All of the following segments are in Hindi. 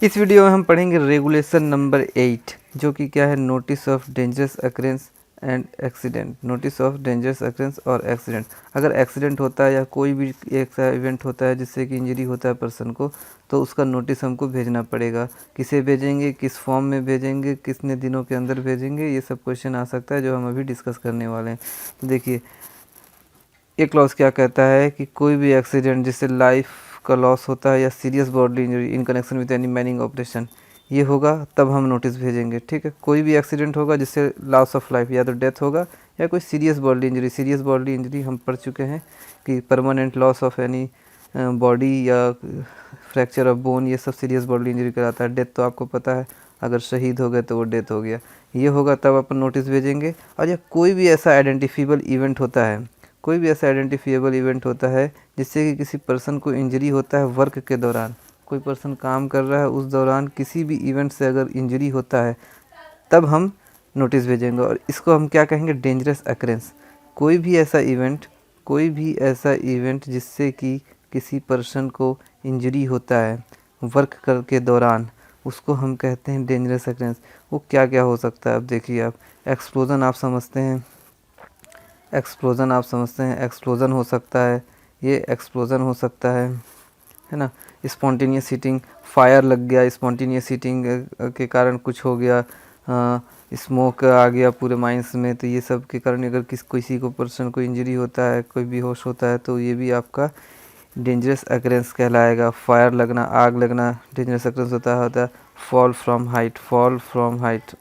इस वीडियो में हम पढ़ेंगे रेगुलेशन नंबर 8 जो कि क्या है, notice of dangerous occurrence and accident. Notice of dangerous occurrence और एक्सीडेंट, अगर एक्सीडेंट होता है या कोई भी एक इवेंट होता है जिससे कि इंजरी होता है पर्सन को, तो उसका नोटिस हमको भेजना पड़ेगा। किसे भेजेंगे, किस फॉर्म में भेजेंगे, कितने दिनों के अंदर भेजेंगे, ये सब क्वेश्चन आ सकता है जो हम अभी डिस्कस करने वाले हैं। तो देखिए, ये क्लॉज क्या कहता है कि कोई भी एक्सीडेंट जिससे लाइफ का लॉस होता है या serious body injury in connection with any mining operation, ये होगा तब हम नोटिस भेजेंगे। ठीक है, कोई भी एक्सीडेंट होगा जिससे लॉस ऑफ लाइफ, या तो डेथ होगा या कोई serious body injury. Serious body injury हम पढ़ चुके हैं कि permanent loss of any body या फ्रैक्चर ऑफ बोन, ये सब सीरियस बॉडी इंजरी कराता है। डेथ तो आपको पता है, अगर शहीद हो गए तो वो डेथ हो गया। ये होगा तब अपन नोटिस भेजेंगे। और या कोई भी ऐसा आइडेंटिफिएबल इवेंट होता है, कोई भी ऐसा आइडेंटिफिएबल इवेंट होता है जिससे कि किसी पर्सन को इंजरी होता है वर्क के दौरान, कोई पर्सन काम कर रहा है उस दौरान किसी भी इवेंट से अगर इंजरी होता है, तब हम नोटिस भेजेंगे। और इसको हम क्या कहेंगे, डेंजरस अकरेंस। कोई भी ऐसा इवेंट, कोई भी ऐसा इवेंट जिससे कि किसी पर्सन को इंजरी होता है वर्क कर के दौरान, उसको हम कहते हैं डेंजरस अकरेंस। वो क्या क्या हो सकता है, अब देखिए आप, एक्सप्लोजन आप समझते हैं, एक्सप्लोज़न आप समझते हैं, एक्सप्लोज़न हो सकता है, ये एक्सप्लोज़न हो सकता है ना। स्पॉन्टेनियस हीटिंग, फायर लग गया, स्पॉन्टेनियस हीटिंग के कारण कुछ हो गया, स्मोक आ गया पूरे माइंस में, तो ये सब के कारण अगर किसी को पर्सन को इंजरी होता है, कोई बेहोश होता है, तो ये भी आपका डेंजरस अकरेंस कहलाएगा। फायर लगना, आग लगना डेंजरस अकरेंस होता है। Fall from height, fall from height,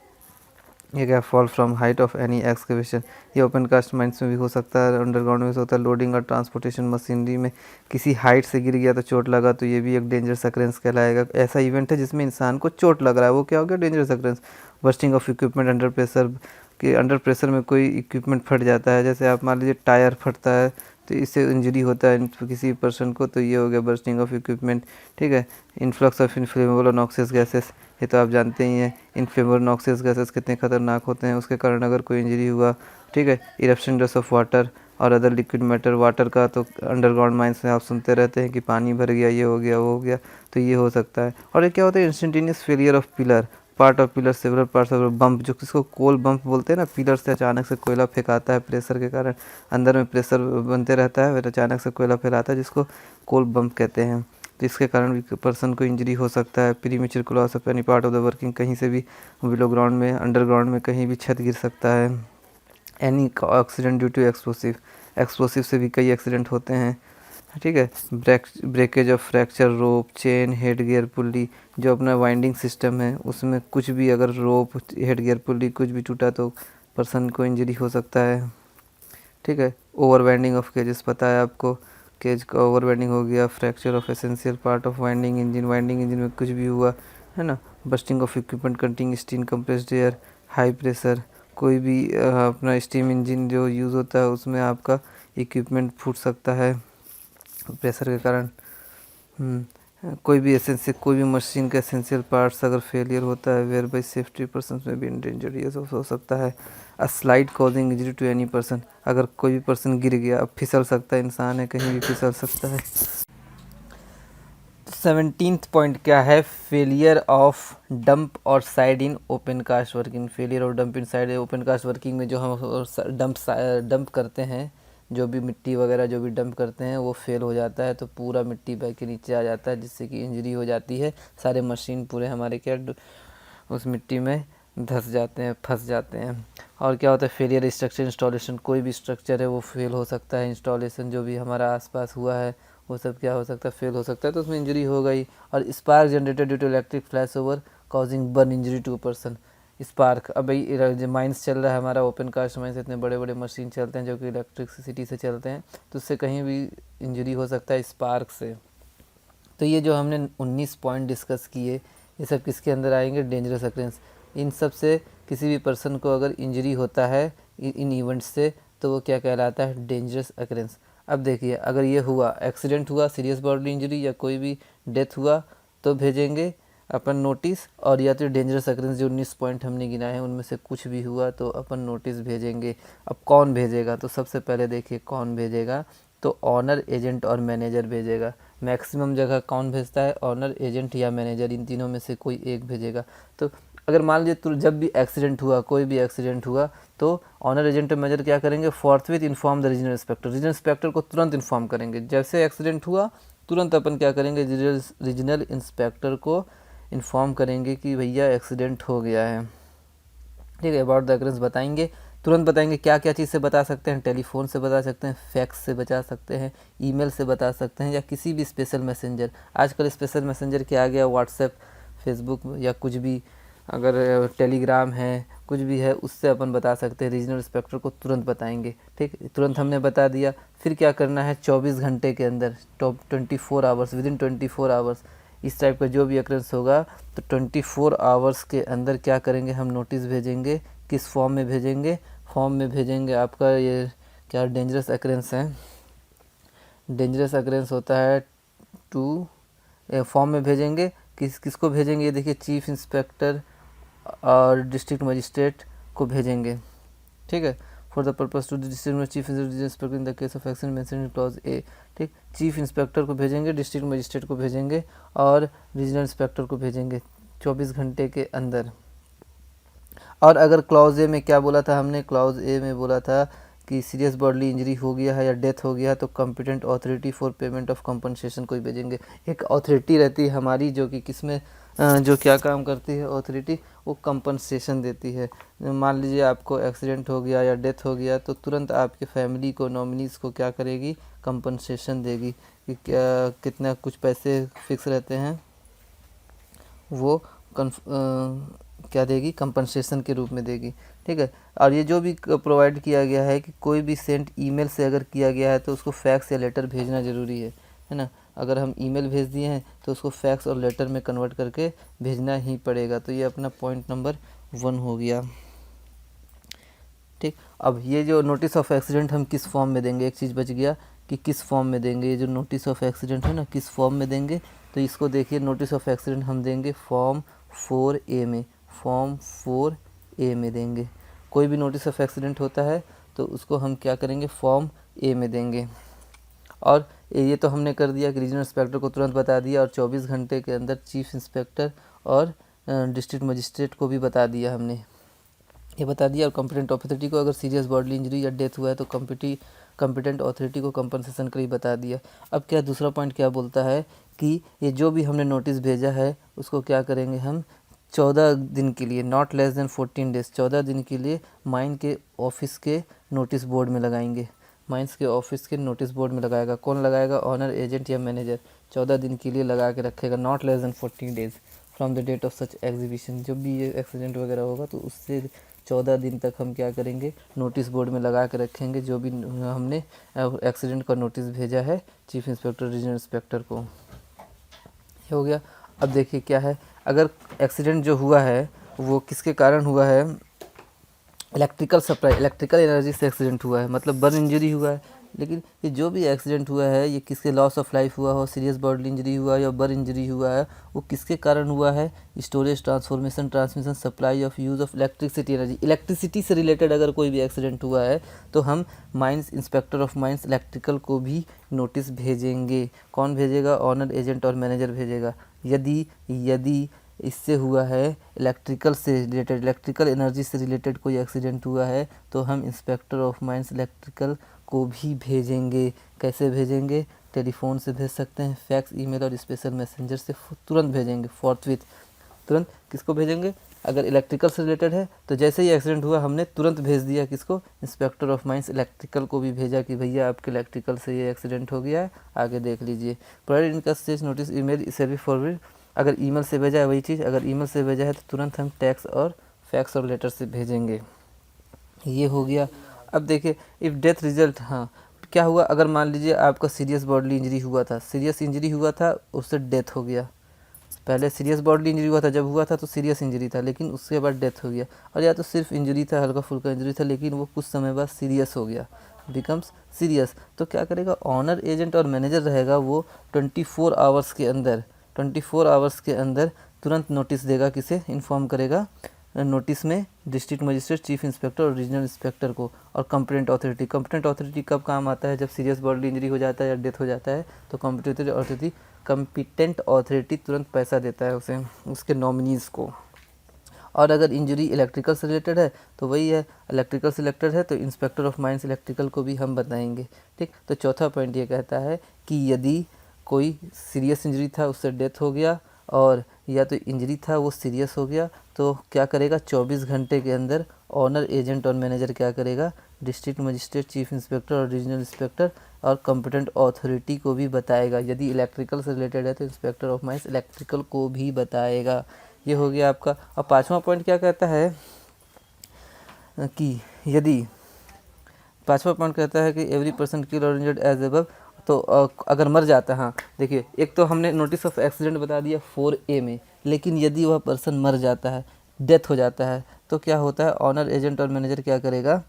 ये क्या, fall from height of any excavation, ये ओपन कास्ट माइंस में भी हो सकता है, अंडरग्राउंड में भी होता है। लोडिंग और ट्रांसपोर्टेशन मशीनरी में किसी हाइट से गिर गया तो चोट लगा, तो ये भी एक डेंजरस अकरेंस कहलाएगा। ऐसा इवेंट है जिसमें इंसान को चोट लग रहा है, वो क्या हो गया, dangerous occurrence. Bursting of equipment under pressure, कि अंडर प्रेशर में कोई इक्विपमेंट फट जाता है, जैसे आप मान लीजिए टायर फटता है तो इससे इंजरी होता है किसी पर्सन को, तो ये हो गया बर्स्टिंग ऑफ इक्विपमेंट। ठीक है, इन्फ्लक्स ऑफ इनफ्लेमेबल और नॉक्सियस गैसेस, ये तो आप जानते ही हैं, इनफ्लेमेबल नॉक्सियस गैसेस कितने खतरनाक होते हैं, उसके कारण अगर कोई इंजरी हुआ। ठीक है, इरप्शन डस्ट ऑफ वाटर और अदर लिक्विड मैटर, वाटर का तो अंडरग्राउंड माइंस में आप सुनते रहते हैं कि पानी भर गया, ये हो गया, वो हो गया, तो ये हो सकता है। और ये क्या होता है, instantaneous failure of pillar, part of pillar several parts of bump, जो किसको कोल बम्प बोलते हैं ना, पिलर से अचानक से कोयला फेंकाता है प्रेशर के कारण, अंदर में प्रेशर बनते रहता है, फिर अचानक से कोयला फैलाता है, जिसको कोल बम्प कहते हैं। तो इसके कारण भी पर्सन को इंजरी हो सकता है। Premature collapse of any part of the working, कहीं से भी बिलो ग्राउंड में, अंडरग्राउंड में कहीं भी छत गिर सकता है। Any accident due to explosive, explosive से भी कई एक्सीडेंट होते हैं। ठीक है, breakage of fracture rope, chain, head gear pulley, जो अपना वाइंडिंग सिस्टम है उसमें कुछ भी अगर रोप, हेड गियर पुल्ली कुछ भी टूटा तो पर्सन को इंजरी हो सकता है। ठीक है, ओवर वाइंडिंग ऑफ केजेस, पता है आपको, केज का ओवर वाइंडिंग हो गया। Fracture of essential part of winding engine, winding engine में कुछ भी हुआ है ना। Busting of equipment containing steam compressed air, high pressure, कोई भी अपना स्टीम इंजन जो यूज़ होता है उसमें आपका इक्विपमेंट फूट सकता है प्रेशर के कारण। कोई भी एसेंशियल, कोई भी मशीन का एसेंशियल पार्ट्स अगर फेलियर होता है, वेयर बाई सेफ्टी पर्सन में भी इंडेंजर, ये सब हो सकता है। A slide causing injury to any person, अगर कोई भी पर्सन गिर गया, अब फिसल सकता है, इंसान है कहीं भी फिसल सकता है। 17th पॉइंट क्या है, फेलियर ऑफ डंप और side in open cast working. Failure of dump in side open cast working में जो हम डंप करते हैं, जो भी मिट्टी वगैरह जो भी डंप करते हैं वो फेल हो जाता है, तो पूरा मिट्टी बह के नीचे आ जाता है, जिससे कि इंजरी हो जाती है। सारे मशीन पूरे हमारे क्या उस मिट्टी में धंस जाते हैं, फंस जाते हैं। और क्या होता है, फेलियर स्ट्रक्चर इंस्टॉलेशन, कोई भी स्ट्रक्चर है वो फेल हो सकता है। इंस्टॉलेशन जो भी हमारा आसपास हुआ है वो सब क्या हो सकता है, फेल हो सकता है, तो उसमें इंजरी हो गई। और spark generated due to electric flash over causing burn injury to person. Spark, अब भाई माइंस चल रहा है हमारा, ओपन कास्ट माइंस, इतने बड़े बड़े मशीन चलते हैं जो कि इलेक्ट्रिसिटी से चलते हैं, तो उससे कहीं भी इंजरी हो सकता है स्पार्क से। तो ये जो हमने 19 पॉइंट डिस्कस किए, ये सब किसके अंदर आएंगे, डेंजरस अकरेंस। इन सब से किसी भी पर्सन को अगर इंजरी होता है इन इवेंट्स से, तो वो क्या कहलाता है, डेंजरस अकरेंस। अब देखिए, अगर ये हुआ, एक्सीडेंट हुआ, सीरियस बॉडी इंजरी या कोई भी डेथ हुआ, तो भेजेंगे अपन नोटिस। और या तो डेंजरस अकरेंस जो 19 पॉइंट हमने गिनाए हैं उनमें से कुछ भी हुआ तो अपन नोटिस भेजेंगे। अब कौन भेजेगा, तो सबसे पहले देखिए कौन भेजेगा, तो ऑनर, एजेंट और मैनेजर भेजेगा। मैक्सिमम जगह कौन भेजता है, ऑनर, एजेंट या मैनेजर, इन तीनों में से कोई एक भेजेगा। तो अगर मान लीजिए जब भी एक्सीडेंट हुआ, कोई भी एक्सीडेंट हुआ, तो ऑनर, एजेंट और मैनेजर क्या करेंगे, फोर्थविथ inform the regional inspector, regional inspector को तुरंत इन्फॉर्म करेंगे। जैसे एक्सीडेंट हुआ तुरंत अपन क्या करेंगे, रीजनल इंस्पेक्टर को इन्फॉर्म करेंगे कि भैया एक्सीडेंट हो गया है। ठीक है, अबाउट द अकरेंस बताएंगे, तुरंत बताएंगे। क्या क्या चीज़ से बता सकते हैं, टेलीफोन से बता सकते हैं, फैक्स से बता सकते हैं, ईमेल से बता सकते हैं, या किसी भी स्पेशल मैसेंजर। आजकल स्पेशल मैसेंजर क्या आ गया, व्हाट्सएप, फेसबुक या कुछ भी, अगर टेलीग्राम है, कुछ भी है, उससे अपन बता सकते हैं। रीजनल इंस्पेक्टर को तुरंत बताएंगे। ठीक, तुरंत हमने बता दिया। फिर क्या करना है, 24 घंटे के अंदर, टॉप 24 आवर्स, विदिन 24 आवर्स इस टाइप का जो भी अकरेंस होगा, तो 24 आवर्स के अंदर क्या करेंगे, हम नोटिस भेजेंगे। किस फॉर्म में भेजेंगे, फॉर्म में भेजेंगे आपका ये क्या डेंजरस अकरेंस है, डेंजरस अकरेंस होता है टू, फॉर्म में भेजेंगे। किसको भेजेंगे, ये देखिए चीफ इंस्पेक्टर और डिस्ट्रिक्ट मजिस्ट्रेट को भेजेंगे। ठीक है, for the purpose to district chief inspector in the case of accident mention in clause A. ठीक, चीफ इंस्पेक्टर को भेजेंगे, डिस्ट्रिक्ट मजिस्ट्रेट को भेजेंगे और रीजनल इंस्पेक्टर को भेजेंगे 24 घंटे के अंदर। और अगर क्लॉज ए में क्या बोला था हमने, क्लॉज ए में बोला था कि सीरियस बॉडली इंजरी हो गया है या डेथ हो गया है, तो competent authority for payment of compensation को ही भेजेंगे। एक अथॉरिटी रहती है हमारी जो कि किसमें जो क्या काम करती है, अथॉरिटी वो कंपनसेशन देती है। मान लीजिए आपको एक्सीडेंट हो गया या डेथ हो गया, तो तुरंत आपके फैमिली को, नॉमिनीज़ को क्या करेगी, कंपनसेशन देगी। कि क्या कितना कुछ पैसे फिक्स रहते हैं, वो क्या देगी, कंपनसेशन के रूप में देगी। ठीक है, और ये जो भी प्रोवाइड किया गया है कि कोई भी सेंड ईमेल से अगर किया गया है तो उसको फैक्स या लेटर भेजना ज़रूरी है ना। अगर हम ईमेल भेज दिए हैं तो उसको फैक्स और लेटर में कन्वर्ट करके भेजना ही पड़ेगा। तो ये अपना पॉइंट नंबर 1 हो गया। ठीक, अब ये जो नोटिस ऑफ एक्सीडेंट हम किस फॉर्म में देंगे, एक चीज़ बच गया कि किस फॉर्म में देंगे। ये जो नोटिस ऑफ एक्सीडेंट है ना, किस फॉर्म में देंगे, तो इसको देखिए, नोटिस ऑफ एक्सीडेंट हम देंगे फॉर्म 4A में, फॉर्म 4A में देंगे। कोई भी नोटिस ऑफ एक्सीडेंट होता है तो उसको हम क्या करेंगे, फॉर्म A में देंगे। और ये तो हमने कर दिया कि रीजनल इंस्पेक्टर को तुरंत बता दिया, और 24 घंटे के अंदर चीफ इंस्पेक्टर और डिस्ट्रिक्ट मजिस्ट्रेट को भी बता दिया हमने, ये बता दिया। और कॉम्पिटेंट अथॉरिटी को अगर सीरियस बॉडली इंजरी या डेथ हुआ है तो कॉम्पिटेंट अथॉरिटी को कंपनसेशन का ही बता दिया। अब क्या दूसरा पॉइंट क्या बोलता है कि ये जो भी हमने नोटिस भेजा है उसको क्या करेंगे हम, 14 दिन के लिए, नॉट लेस देन 14 डेज, 14 दिन के लिए माइन के ऑफिस के नोटिस बोर्ड में लगाएंगे। माइंस के ऑफिस के नोटिस बोर्ड में लगाएगा। कौन लगाएगा, ऑनर, एजेंट या मैनेजर। 14 दिन के लिए लगा के रखेगा, not less than 14 days from the date of such exhibition. जब भी ये एक्सीडेंट वगैरह होगा तो उससे 14 दिन तक हम क्या करेंगे, नोटिस बोर्ड में लगा के रखेंगे जो भी हमने एक्सीडेंट का नोटिस भेजा है चीफ इंस्पेक्टर, रीजनल इंस्पेक्टर को। ये हो गया। अब देखिए क्या है, अगर एक्सीडेंट जो हुआ है वो किसके कारण हुआ है, इलेक्ट्रिकल सप्लाई, इलेक्ट्रिकल एनर्जी से एक्सीडेंट हुआ है, मतलब बर्न इंजरी हुआ है। लेकिन ये जो भी एक्सीडेंट हुआ है, ये किसके लॉस ऑफ लाइफ हुआ हो, सीरियस बॉडली इंजरी हुआ है या बर्न इंजरी हुआ है, वो किसके कारण हुआ है, storage, transformation, transmission, supply of use of electricity energy, electricity से रिलेटेड अगर कोई भी एक्सीडेंट हुआ है तो हम mines, inspector of mines electrical को भी नोटिस भेजेंगे। कौन भेजेगा, ऑनर, एजेंट और मैनेजर भेजेगा। यदि इससे हुआ है इलेक्ट्रिकल से रिलेटेड, इलेक्ट्रिकल एनर्जी से रिलेटेड कोई एक्सीडेंट हुआ है तो हम इंस्पेक्टर ऑफ माइंस इलेक्ट्रिकल को भी भेजेंगे। कैसे भेजेंगे, टेलीफोन से भेज सकते हैं, फैक्स, ईमेल और स्पेशल मैसेंजर से तुरंत भेजेंगे, फोर्थविथ तुरंत। किसको भेजेंगे, अगर इलेक्ट्रिकल से रिलेटेड है तो जैसे ही एक्सीडेंट हुआ हमने तुरंत भेज दिया, किसको, इंस्पेक्टर ऑफ माइंस इलेक्ट्रिकल को भी भेजा कि भैया आपके इलेक्ट्रिकल से ये एक्सीडेंट हो गया है, आगे देख लीजिए। प्रोवाइड इनका स्टेज नोटिस ईमेल इसे भी फॉरवर्ड, अगर ईमेल से भेजा है वही चीज़, अगर ईमेल से भेजा है तो तुरंत हम टैक्स और फैक्स और लेटर से भेजेंगे। ये हो गया। अब देखिए, इफ़ डेथ रिजल्ट, हाँ क्या हुआ, अगर मान लीजिए आपका सीरियस बॉडली इंजरी हुआ था, सीरियस इंजरी हुआ था, उससे डेथ हो गया। पहले सीरियस बॉडली इंजरी हुआ था, जब हुआ था तो सीरियस इंजरी था, लेकिन उसके बाद डेथ हो गया। और या तो सिर्फ इंजरी था, हल्का फुल्का इंजरी था, लेकिन वो कुछ समय बाद सीरियस हो गया, बिकम्स सीरियस, तो क्या करेगा, ऑनर, एजेंट और मैनेजर रहेगा, वो 24 आवर्स के अंदर, 24 आवर्स के अंदर तुरंत नोटिस देगा, किसे इन्फॉर्म करेगा, नोटिस में डिस्ट्रिक्ट मजिस्ट्रेट, चीफ इंस्पेक्टर और रीजनल इंस्पेक्टर को। और कंप्लेंट अथॉरिटी कब काम आता है? जब सीरियस बॉडी इंजरी हो जाता है या डेथ हो जाता है तो कॉम्पिटेंट अथॉरिटी तुरंत पैसा देता है उसे, उसके नॉमिनीज़ को। और अगर इंजरी इलेक्ट्रिकल से रिलेटेड है तो वही है, इलेक्ट्रिकल से रिलेटेड है तो इंस्पेक्टर ऑफ माइंस इलेक्ट्रिकल को भी हम बताएंगे। ठीक, तो चौथा पॉइंट ये कहता है कि यदि कोई सीरियस इंजरी था, उससे डेथ हो गया, और या तो इंजरी था वो सीरियस हो गया, तो क्या करेगा? 24 घंटे के अंदर ऑनर, एजेंट और मैनेजर क्या करेगा? डिस्ट्रिक्ट मजिस्ट्रेट, चीफ इंस्पेक्टर और रीजनल इंस्पेक्टर और कॉम्पिटेंट अथॉरिटी को भी बताएगा। यदि इलेक्ट्रिकल से रिलेटेड है तो इंस्पेक्टर ऑफ माइंस इलेक्ट्रिकल को भी बताएगा। ये हो गया आपका। और पाँचवा पॉइंट क्या कहता है कि यदि पाँचवा पॉइंट कहता है कि एवरी पर्सन किल और इंजर्ड एज अबव, तो अगर मर जाता है, हाँ देखिए, एक तो हमने नोटिस ऑफ एक्सीडेंट बता दिया 4A में, लेकिन यदि वह पर्सन मर जाता है, डेथ हो जाता है, तो क्या होता है? ऑनर, एजेंट और मैनेजर क्या करेगा?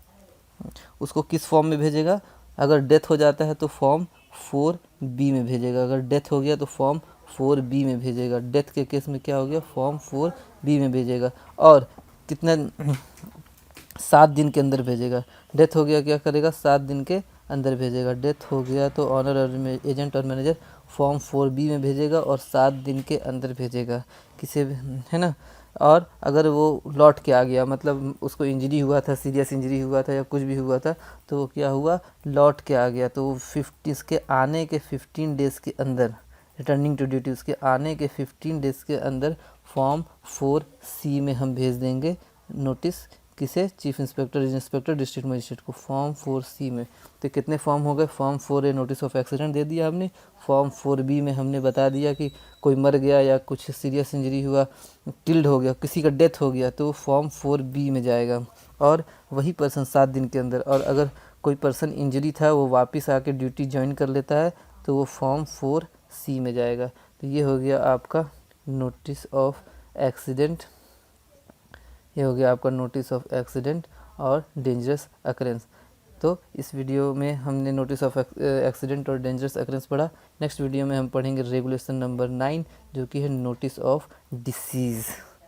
उसको किस फॉर्म में भेजेगा? अगर डेथ हो जाता है तो फॉर्म 4B में भेजेगा, अगर डेथ हो गया तो फॉर्म 4B में भेजेगा। डेथ के केस में क्या हो गया? फॉर्म 4B में भेजेगा। और कितने 7 दिन के अंदर भेजेगा। डेथ हो गया क्या करेगा? 7 दिन के अंदर भेजेगा। डेथ हो गया तो ऑनर और एजेंट और मैनेजर फॉर्म 4B में भेजेगा और 7 दिन के अंदर भेजेगा किसे, है ना। और अगर वो लौट के आ गया, मतलब उसको इंजरी हुआ था, सीरियस इंजरी हुआ था या कुछ भी हुआ था, तो वो क्या हुआ? लौट के आ गया, तो वो 50 इसके आने के 15 डेज़ के अंदर, रिटर्निंग टू ड्यूटी, उसके आने के 15 डेज़ के अंदर फॉर्म 4C में हम भेज देंगे नोटिस। किसे? Chief inspector, inspector, district magistrate को, फॉर्म 4C में। तो कितने फॉर्म हो गए? Form 4A notice of accident दे दिया हमने, फॉर्म 4B में हमने बता दिया कि कोई मर गया या कुछ सीरियस इंजरी हुआ, किल्ड हो गया, किसी का डेथ हो गया, तो फॉर्म 4B में जाएगा। और वही पर्सन 7 दिन के अंदर, और अगर कोई पर्सन इंजरी था वो वापस आके ड्यूटी ज्वाइन कर लेता है तो वो फॉर्म 4C में जाएगा। तो ये हो गया आपका नोटिस ऑफ एक्सीडेंट, ये हो गया आपका नोटिस ऑफ एक्सीडेंट और डेंजरस अकरेंस। तो इस वीडियो में हमने नोटिस ऑफ एक्सीडेंट और डेंजरस अकरेंस पढ़ा। नेक्स्ट वीडियो में हम पढ़ेंगे रेगुलेशन नंबर 9 जो कि है नोटिस ऑफ डिसीज़।